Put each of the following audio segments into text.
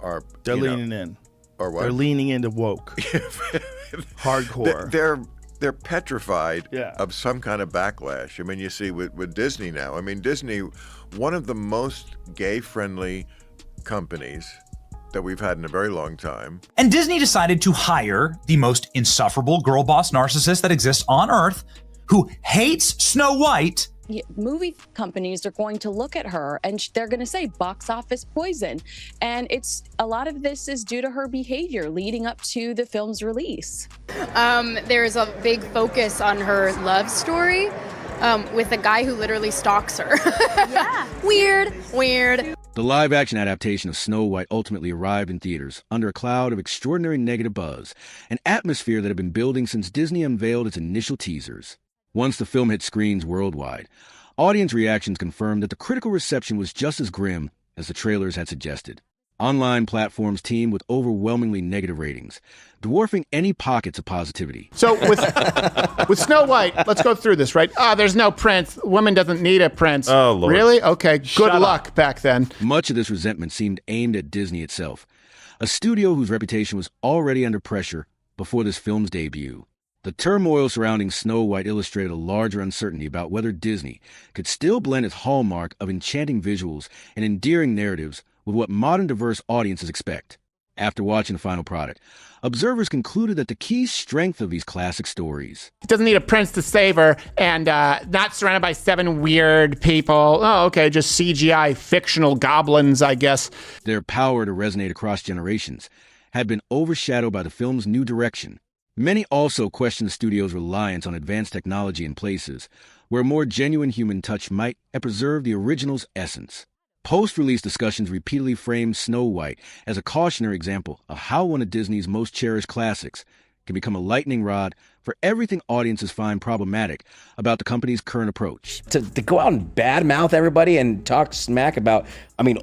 are they're leaning in. Or what? They're leaning into woke. Hardcore. They're petrified Yeah. of some kind of backlash. I mean, you see with Disney now. I mean, Disney, one of the most gay-friendly companies that we've had in a very long time. And Disney decided to hire the most insufferable girl boss narcissist that exists on Earth, who hates Snow White. Movie companies are going to look at her and they're going to say box office poison. And a lot of this is due to her behavior leading up to the film's release. There's a big focus on her love story with a guy who literally stalks her. Yeah. Weird. The live-action adaptation of Snow White ultimately arrived in theaters under a cloud of extraordinary negative buzz, an atmosphere that had been building since Disney unveiled its initial teasers. Once the film hit screens worldwide, audience reactions confirmed that the critical reception was just as grim as the trailers had suggested. Online platforms teemed with overwhelmingly negative ratings, dwarfing any pockets of positivity. So with Snow White, let's go through this, right? There's no prince. Woman doesn't need a prince. Oh, Lord. Really? Okay, good luck back then. Much of this resentment seemed aimed at Disney itself, a studio whose reputation was already under pressure before this film's debut. The turmoil surrounding Snow White illustrated a larger uncertainty about whether Disney could still blend its hallmark of enchanting visuals and endearing narratives with what modern diverse audiences expect. After watching the final product, observers concluded that the key strength of these classic stories... It doesn't need a prince to save her, and not surrounded by 7 weird people. Oh, okay, just CGI fictional goblins, I guess. Their power to resonate across generations had been overshadowed by the film's new direction. Many also questioned the studio's reliance on advanced technology in places where a more genuine human touch might have preserved the original's essence. Post-release discussions repeatedly framed Snow White as a cautionary example of how one of Disney's most cherished classics can become a lightning rod for everything audiences find problematic about the company's current approach. To go out and badmouth everybody and talk smack about,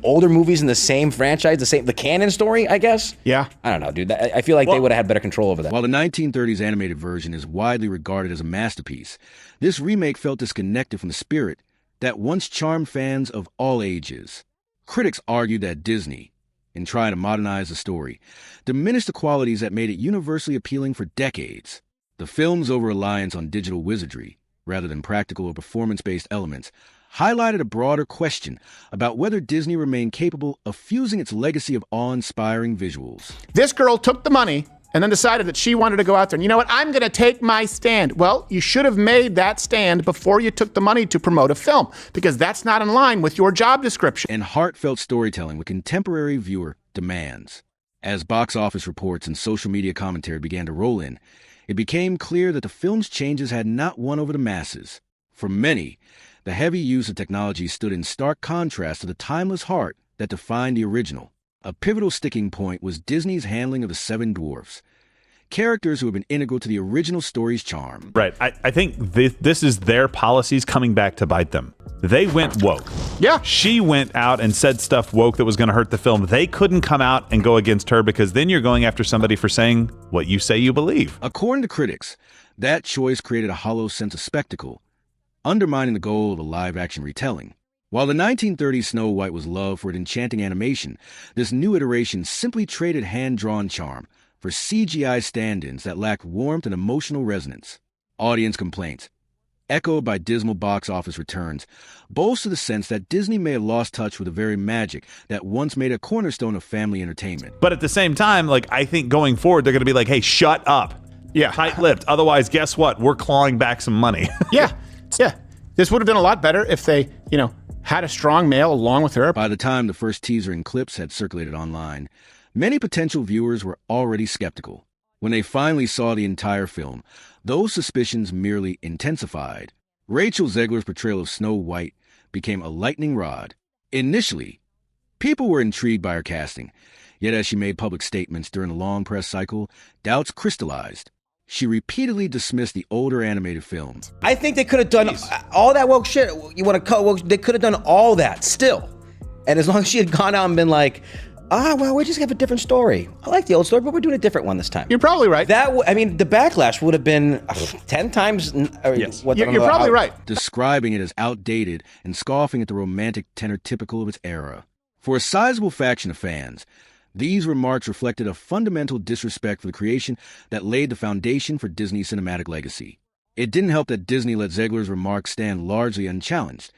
older movies in the same franchise, the canon story, I guess? Yeah. I don't know, dude. I feel like they would have had better control over that. While the 1930s animated version is widely regarded as a masterpiece, this remake felt disconnected from the spirit that once charmed fans of all ages. Critics argued that Disney, in trying to modernize the story, diminished the qualities that made it universally appealing for decades. The film's over-reliance on digital wizardry, rather than practical or performance-based elements, highlighted a broader question about whether Disney remained capable of fusing its legacy of awe-inspiring visuals. This girl took the money and then decided that she wanted to go out there and, you know what, I'm going to take my stand. Well, you should have made that stand before you took the money to promote a film, because that's not in line with your job description. And heartfelt storytelling with contemporary viewer demands. As box office reports and social media commentary began to roll in, it became clear that the film's changes had not won over the masses. For many, the heavy use of technology stood in stark contrast to the timeless heart that defined the original. A pivotal sticking point was Disney's handling of the Seven Dwarfs, characters who have been integral to the original story's charm. Right. I think this is their policies coming back to bite them. They went woke. Yeah. She went out and said stuff woke that was going to hurt the film. They couldn't come out and go against her, because then you're going after somebody for saying what you say you believe. According to critics, that choice created a hollow sense of spectacle, undermining the goal of a live-action retelling. While the 1930s Snow White was loved for its enchanting animation, this new iteration simply traded hand-drawn charm for CGI stand-ins that lacked warmth and emotional resonance. Audience complaints, echoed by dismal box office returns, bolster the sense that Disney may have lost touch with the very magic that once made a cornerstone of family entertainment. But at the same time, I think going forward, they're going to be like, hey, shut up. Yeah. Tight-lipped. Otherwise, guess what? We're clawing back some money. Yeah. This would have been a lot better if they, had a strong male along with her. By the time the first teaser and clips had circulated online, many potential viewers were already skeptical. When they finally saw the entire film, those suspicions merely intensified. Rachel Zegler's portrayal of Snow White became a lightning rod. Initially, people were intrigued by her casting, yet as she made public statements during a long press cycle, doubts crystallized. She repeatedly dismissed the older animated films. I think they could have done all that woke shit. You want to cut woke? They could have done all that still. And as long as she had gone out and been like, we just have a different story. I like the old story, but we're doing a different one this time. You're probably right. The backlash would have been 10 times. Yes. You're probably right. Describing it as outdated and scoffing at the romantic tenor typical of its era. For a sizable faction of fans, these remarks reflected a fundamental disrespect for the creation that laid the foundation for Disney's cinematic legacy. It didn't help that Disney let Zegler's remarks stand largely unchallenged,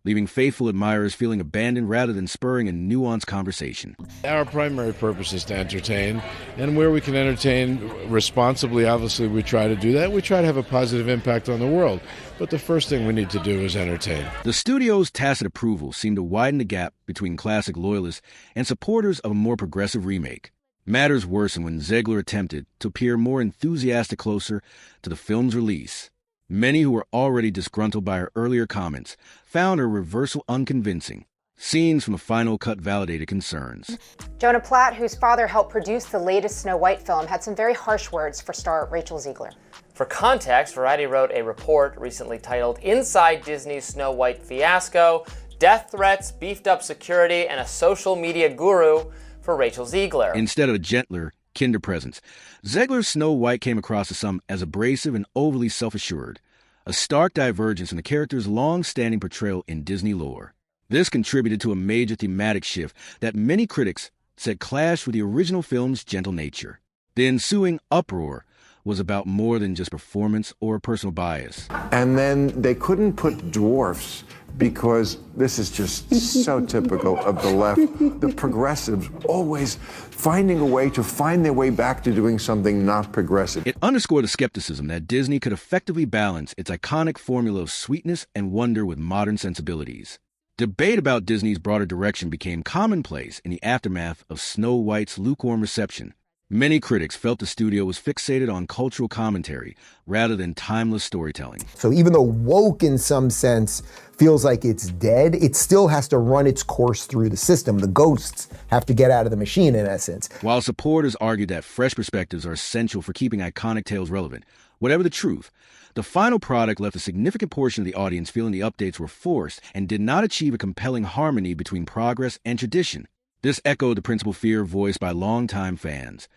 leaving faithful admirers feeling abandoned rather than spurring a nuanced conversation. Our primary purpose is to entertain, and where we can entertain responsibly, obviously we try to do that. We try to have a positive impact on the world, but the first thing we need to do is entertain. The studio's tacit approval seemed to widen the gap between classic loyalists and supporters of a more progressive remake. Matters worsened when Zegler attempted to appear more enthusiastic closer to the film's release. Many who were already disgruntled by her earlier comments found her reversal unconvincing. Scenes from the final cut validated concerns. Jonah Platt, whose father helped produce the latest Snow White film, had some very harsh words for star Rachel Zegler. For context, Variety wrote a report recently titled Inside Disney's Snow White Fiasco, Death Threats, Beefed Up Security, and a Social Media Guru for Rachel Zegler. Instead of a gentler, kinder presence, Zegler's Snow White came across to some as abrasive and overly self-assured, a stark divergence from the character's long-standing portrayal in Disney lore. This contributed to a major thematic shift that many critics said clashed with the original film's gentle nature. The ensuing uproar was about more than just performance or personal bias. And then they couldn't put dwarfs because this is just so typical of the left. The progressives always finding a way to find their way back to doing something not progressive. It underscored the skepticism that Disney could effectively balance its iconic formula of sweetness and wonder with modern sensibilities. Debate about Disney's broader direction became commonplace in the aftermath of Snow White's lukewarm reception. Many critics felt the studio was fixated on cultural commentary rather than timeless storytelling. So even though woke in some sense feels like it's dead, it still has to run its course through the system. The ghosts have to get out of the machine in essence. While supporters argued that fresh perspectives are essential for keeping iconic tales relevant, whatever the truth, the final product left a significant portion of the audience feeling the updates were forced and did not achieve a compelling harmony between progress and tradition. This echoed the principal fear voiced by longtime fans,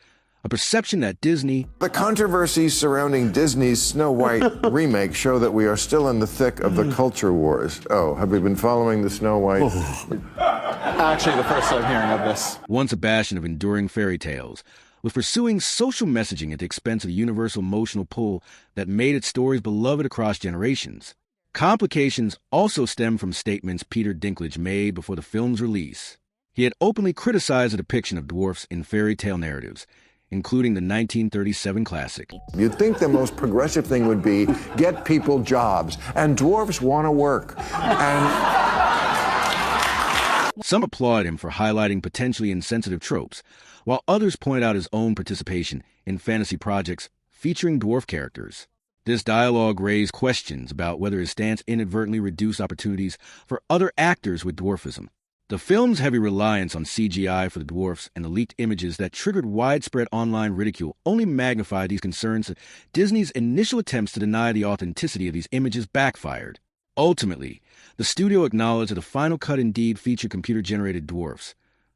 a perception that Disney... The controversies surrounding Disney's Snow White remake show that we are still in the thick of the culture wars. Oh, have we been following the Snow White? Actually, the first I'm hearing of this. Once a bastion of enduring fairy tales, was pursuing social messaging at the expense of the universal emotional pull that made its stories beloved across generations. Complications also stem from statements Peter Dinklage made before the film's release. He had openly criticized the depiction of dwarfs in fairy tale narratives, including the 1937 classic. You'd think the most progressive thing would be get people jobs, and dwarfs want to work. Some applaud him for highlighting potentially insensitive tropes, while others point out his own participation in fantasy projects featuring dwarf characters. This dialogue raised questions about whether his stance inadvertently reduced opportunities for other actors with dwarfism. The film's heavy reliance on CGI for the dwarfs and the leaked images that triggered widespread online ridicule only magnified these concerns. Disney's initial attempts to deny the authenticity of these images backfired. Ultimately, the studio acknowledged that the final cut indeed featured computer-generated dwarfs.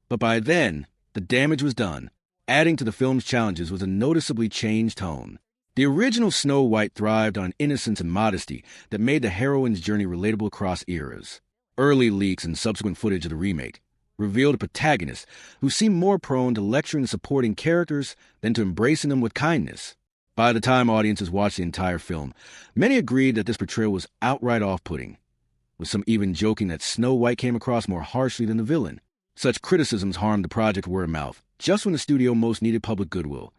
But by then, the damage was done. Adding to the film's challenges was a noticeably changed tone. The original Snow White thrived on innocence and modesty that made the heroine's journey relatable across eras. Early leaks and subsequent footage of the remake revealed a protagonist who seemed more prone to lecturing the supporting characters than to embracing them with kindness. By the time audiences watched the entire film, many agreed that this portrayal was outright off-putting, with some even joking that Snow White came across more harshly than the villain. Such criticisms harmed the project word of mouth, just when the studio most needed public goodwill.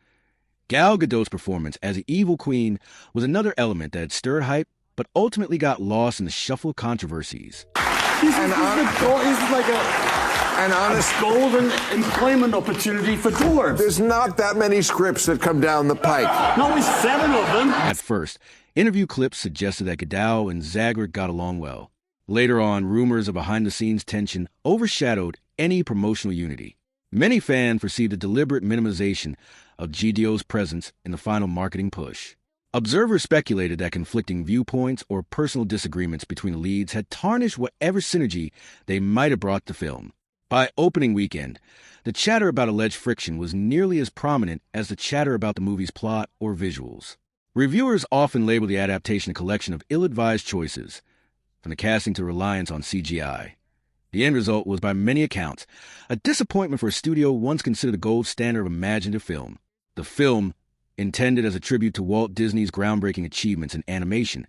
Gal Gadot's performance as the evil queen was another element that had stirred hype, but ultimately got lost in the shuffle of controversies. This is like an honest golden employment opportunity for dwarves. There's not that many scripts that come down the pike. No, only 7 of them. At first, interview clips suggested that Gadot and Zegler got along well. Later on, rumors of behind-the-scenes tension overshadowed any promotional unity. Many fans perceived a deliberate minimization of GDO's presence in the final marketing push. Observers speculated that conflicting viewpoints or personal disagreements between the leads had tarnished whatever synergy they might have brought to film. By opening weekend, the chatter about alleged friction was nearly as prominent as the chatter about the movie's plot or visuals. Reviewers often label the adaptation a collection of ill-advised choices, from the casting to reliance on CGI. The end result was, by many accounts, a disappointment for a studio once considered the gold standard of imaginative film. The film, intended as a tribute to Walt Disney's groundbreaking achievements in animation,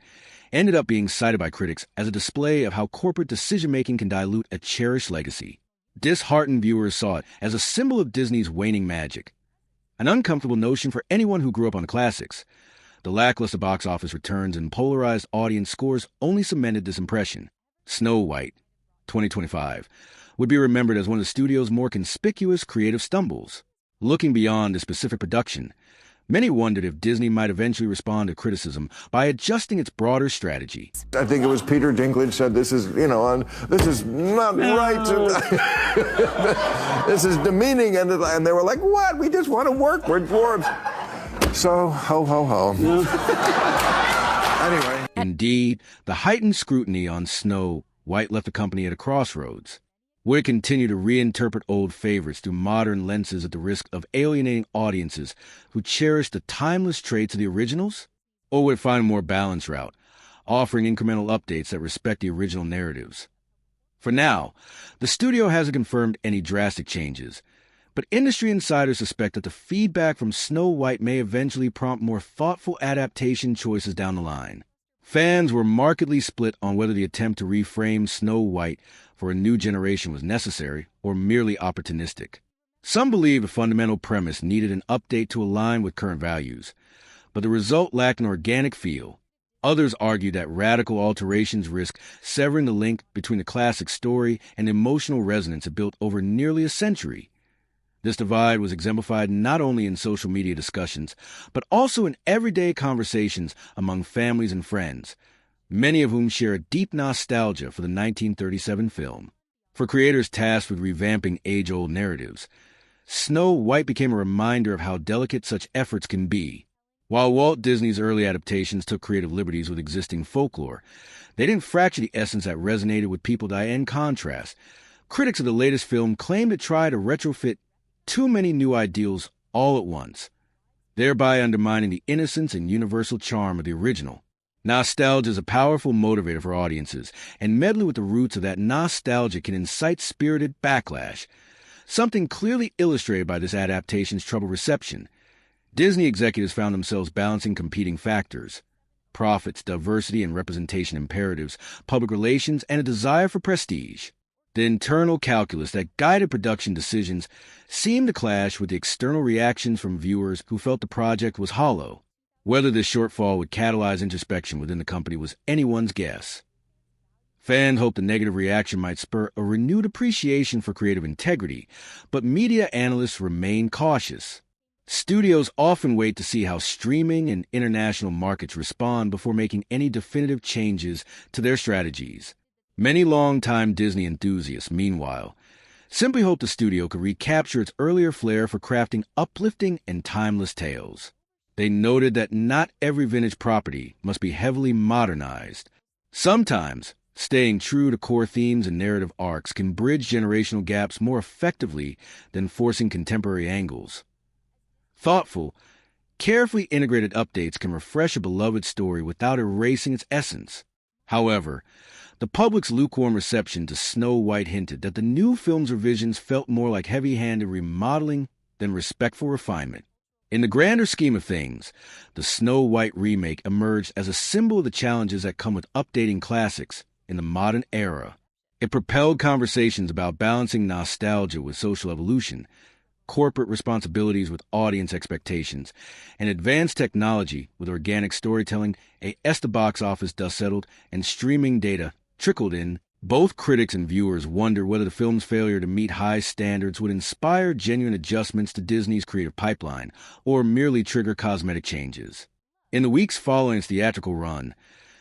ended up being cited by critics as a display of how corporate decision-making can dilute a cherished legacy. Disheartened viewers saw it as a symbol of Disney's waning magic, an uncomfortable notion for anyone who grew up on the classics. The lackluster box office returns and polarized audience scores only cemented this impression. Snow White, 2025, would be remembered as one of the studio's more conspicuous creative stumbles. Looking beyond the specific production, many wondered if Disney might eventually respond to criticism by adjusting its broader strategy. I think it was Peter Dinklage said, this is, this is not right. This is demeaning. And they were like, what? We just want to work. We're dwarves. So, ho, ho, ho. Anyway. Indeed, the heightened scrutiny on Snow White left the company at a crossroads. Would it continue to reinterpret old favorites through modern lenses at the risk of alienating audiences who cherish the timeless traits of the originals? Or would it find a more balanced route, offering incremental updates that respect the original narratives? For now, the studio hasn't confirmed any drastic changes, but industry insiders suspect that the feedback from Snow White may eventually prompt more thoughtful adaptation choices down the line. Fans were markedly split on whether the attempt to reframe Snow White for a new generation was necessary or merely opportunistic. Some believe the fundamental premise needed an update to align with current values, but the result lacked an organic feel. Others argued that radical alterations risk severing the link between the classic story and the emotional resonance it built over nearly a century. This divide was exemplified not only in social media discussions, but also in everyday conversations among families and friends, many of whom share a deep nostalgia for the 1937 film. For creators tasked with revamping age-old narratives, Snow White became a reminder of how delicate such efforts can be. While Walt Disney's early adaptations took creative liberties with existing folklore, they didn't fracture the essence that resonated with people. In contrast, critics of the latest film claimed it tried to retrofit too many new ideals all at once, thereby undermining the innocence and universal charm of the original. Nostalgia is a powerful motivator for audiences, and meddling with the roots of that nostalgia can incite spirited backlash, something clearly illustrated by this adaptation's troubled reception. Disney executives found themselves balancing competing factors: profits, diversity and representation imperatives, public relations, and a desire for prestige. The internal calculus that guided production decisions seemed to clash with the external reactions from viewers who felt the project was hollow. Whether this shortfall would catalyze introspection within the company was anyone's guess. Fans hoped the negative reaction might spur a renewed appreciation for creative integrity, but media analysts remain cautious. Studios often wait to see how streaming and international markets respond before making any definitive changes to their strategies. Many longtime Disney enthusiasts, meanwhile, simply hope the studio could recapture its earlier flair for crafting uplifting and timeless tales. They noted that not every vintage property must be heavily modernized. Sometimes, staying true to core themes and narrative arcs can bridge generational gaps more effectively than forcing contemporary angles. Thoughtful, carefully integrated updates can refresh a beloved story without erasing its essence. However, the public's lukewarm reception to Snow White hinted that the new film's revisions felt more like heavy-handed remodeling than respectful refinement. In the grander scheme of things, the Snow White remake emerged as a symbol of the challenges that come with updating classics in the modern era. It propelled conversations about balancing nostalgia with social evolution, corporate responsibilities with audience expectations, and advanced technology with organic storytelling. As the box office dust settled and streaming data trickled in, both critics and viewers wondered whether the film's failure to meet high standards would inspire genuine adjustments to Disney's creative pipeline or merely trigger cosmetic changes. In the weeks following its theatrical run,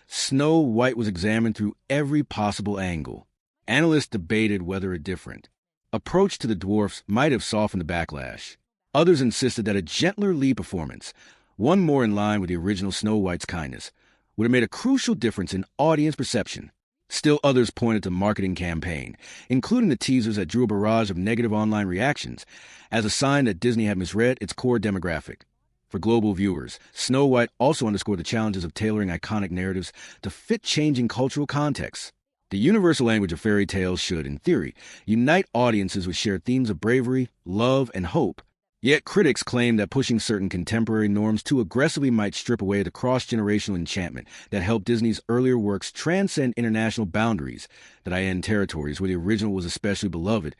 Snow White was examined through every possible angle. Analysts debated whether a different approach to the dwarfs might have softened the backlash. Others insisted that a gentler lead performance, one more in line with the original Snow White's kindness, would have made a crucial difference in audience perception. Still others pointed to the marketing campaign, including the teasers that drew a barrage of negative online reactions, as a sign that Disney had misread its core demographic. For global viewers, Snow White also underscored the challenges of tailoring iconic narratives to fit changing cultural contexts. The universal language of fairy tales should, in theory, unite audiences with shared themes of bravery, love, and hope. Yet critics claim that pushing certain contemporary norms too aggressively might strip away the cross-generational enchantment that helped Disney's earlier works transcend international boundaries, that is, territories where the original was especially beloved.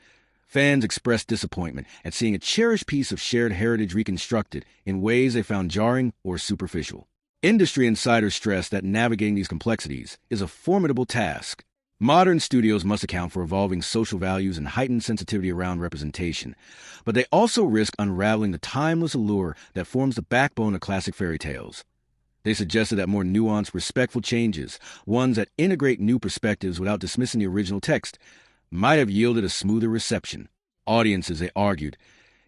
Fans expressed disappointment at seeing a cherished piece of shared heritage reconstructed in ways they found jarring or superficial. Industry insiders stress that navigating these complexities is a formidable task. Modern studios must account for evolving social values and heightened sensitivity around representation, but they also risk unraveling the timeless allure that forms the backbone of classic fairy tales. They suggested that more nuanced, respectful changes, ones that integrate new perspectives without dismissing the original text, might have yielded a smoother reception. Audiences, they argued,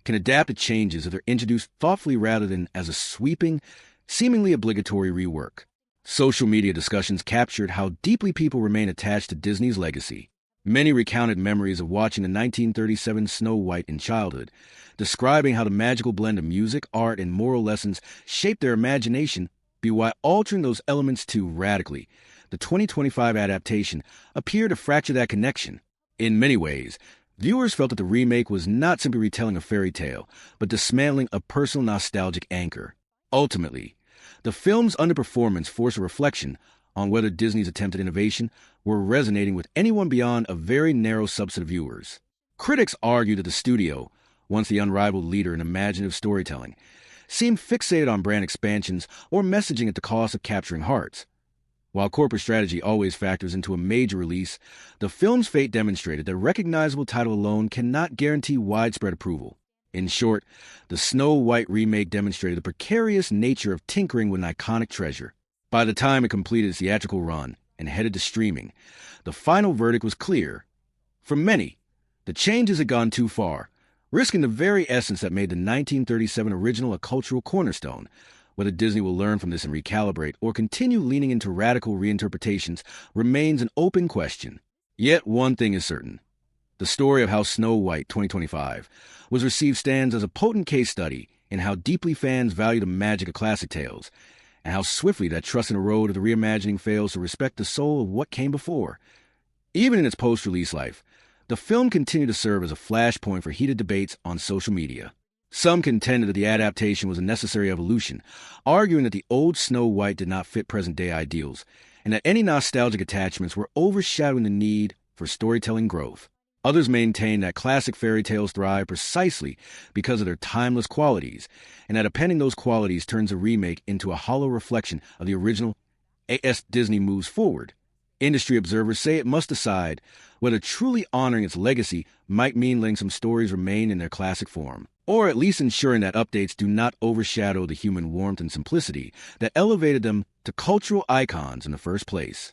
can adapt to changes if they're introduced thoughtfully rather than as a sweeping, seemingly obligatory rework. Social media discussions captured how deeply people remain attached to Disney's legacy. Many recounted memories of watching the 1937 Snow White in childhood, describing how the magical blend of music, art, and moral lessons shaped their imagination, while altering those elements too radically. The 2025 adaptation appeared to fracture that connection. In many ways, viewers felt that the remake was not simply retelling a fairy tale, but dismantling a personal nostalgic anchor. Ultimately, the film's underperformance forced a reflection on whether Disney's attempted innovation were resonating with anyone beyond a very narrow subset of viewers. Critics argue that the studio, once the unrivaled leader in imaginative storytelling, seemed fixated on brand expansions or messaging at the cost of capturing hearts. While corporate strategy always factors into a major release, the film's fate demonstrated that a recognizable title alone cannot guarantee widespread approval. In short, the Snow White remake demonstrated the precarious nature of tinkering with an iconic treasure. By the time it completed its theatrical run and headed to streaming, the final verdict was clear. For many, the changes had gone too far, risking the very essence that made the 1937 original a cultural cornerstone. Whether Disney will learn from this and recalibrate or continue leaning into radical reinterpretations remains an open question. Yet one thing is certain. The story of how Snow White 2025 was received stands as a potent case study in how deeply fans value the magic of classic tales, and how swiftly that trust in the road of the reimagining fails to respect the soul of what came before. Even in its post-release life, the film continued to serve as a flashpoint for heated debates on social media. Some contended that the adaptation was a necessary evolution, arguing that the old Snow White did not fit present-day ideals, and that any nostalgic attachments were overshadowing the need for storytelling growth. Others maintain that classic fairy tales thrive precisely because of their timeless qualities, and that appending those qualities turns a remake into a hollow reflection of the original as Disney moves forward. Industry observers say it must decide whether truly honoring its legacy might mean letting some stories remain in their classic form, or at least ensuring that updates do not overshadow the human warmth and simplicity that elevated them to cultural icons in the first place.